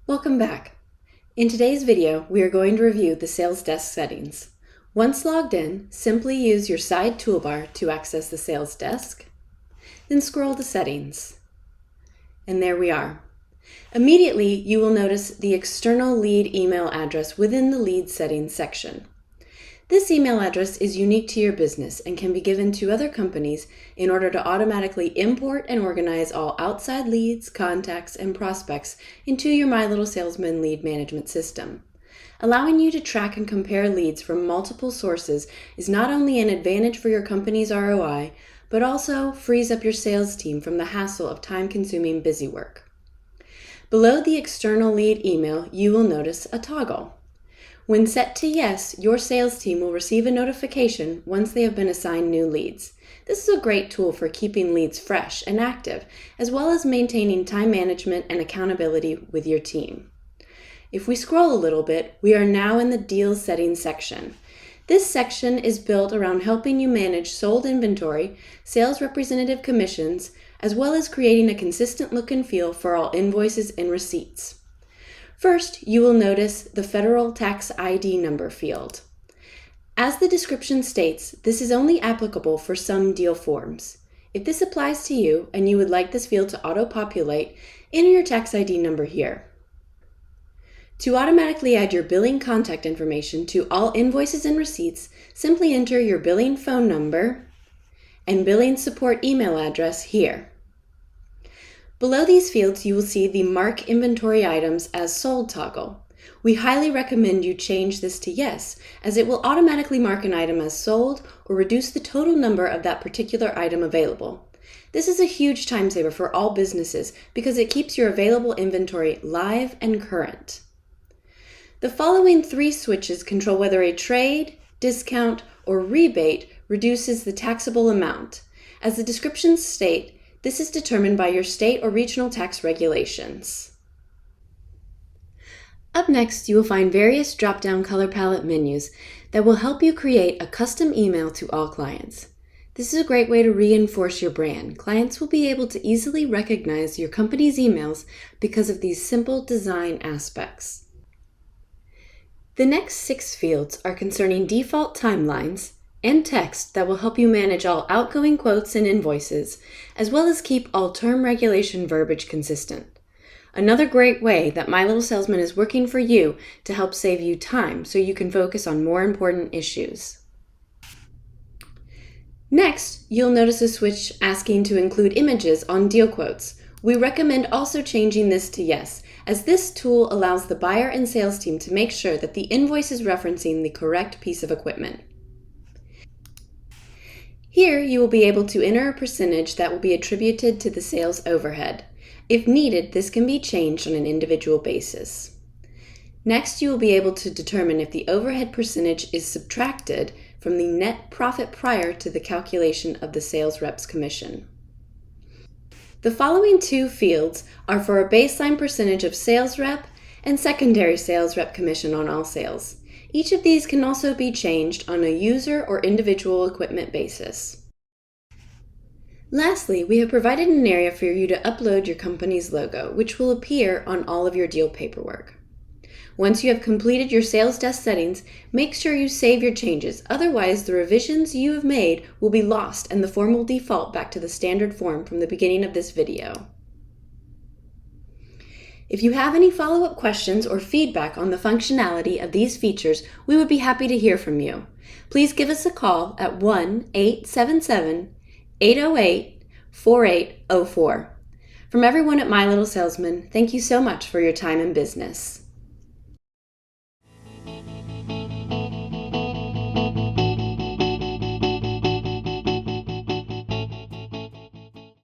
Welcome back. In today's video, we are going to review the sales desk settings. Once logged in, simply use your side toolbar to access the sales desk, then scroll to settings. And there we are. Immediately, you will notice the external lead email address within the lead settings section. This email address is unique to your business and can be given to other companies in order to automatically import and organize all outside leads, contacts, and prospects into your My Little Salesman lead management system. Allowing you to track and compare leads from multiple sources is not only an advantage for your company's ROI, but also frees up your sales team from the hassle of time-consuming busy work. Below the external lead email, you will notice a toggle. When set to yes, your sales team will receive a notification once they have been assigned new leads. This is a great tool for keeping leads fresh and active, as well as maintaining time management and accountability with your team. If we scroll a little bit, we are now in the Deals Settings section. This section is built around helping you manage sold inventory, sales representative commissions, as well as creating a consistent look and feel for all invoices and receipts. First, you will notice the Federal Tax ID number field. As the description states, this is only applicable for some deal forms. If this applies to you and you would like this field to auto-populate, enter your tax ID number here. To automatically add your billing contact information to all invoices and receipts, simply enter your billing phone number and billing support email address here. Below these fields, you will see the Mark Inventory Items as Sold toggle. We highly recommend you change this to yes, as it will automatically mark an item as sold or reduce the total number of that particular item available. This is a huge time saver for all businesses because it keeps your available inventory live and current. The following three switches control whether a trade, discount, or rebate reduces the taxable amount. As the descriptions state, this is determined by your state or regional tax regulations. Up next, you will find various drop-down color palette menus that will help you create a custom email to all clients. This is a great way to reinforce your brand. Clients will be able to easily recognize your company's emails because of these simple design aspects. The next 6 fields are concerning default timelines and text that will help you manage all outgoing quotes and invoices, as well as keep all term regulation verbiage consistent. Another great way that My Little Salesman is working for you to help save you time so you can focus on more important issues. Next, you'll notice a switch asking to include images on deal quotes. We recommend also changing this to yes, as this tool allows the buyer and sales team to make sure that the invoice is referencing the correct piece of equipment. Here, you will be able to enter a percentage that will be attributed to the sales overhead. If needed, this can be changed on an individual basis. Next, you will be able to determine if the overhead percentage is subtracted from the net profit prior to the calculation of the sales rep's commission. The following 2 fields are for a baseline percentage of sales rep and secondary sales rep commission on all sales. Each of these can also be changed on a user or individual equipment basis. Lastly, we have provided an area for you to upload your company's logo, which will appear on all of your deal paperwork. Once you have completed your sales desk settings, make sure you save your changes. Otherwise, the revisions you have made will be lost and the form will default back to the standard form from the beginning of this video. If you have any follow-up questions or feedback on the functionality of these features, we would be happy to hear from you. Please give us a call at 1-877-808-4804. From everyone at My Little Salesman, thank you so much for your time and business.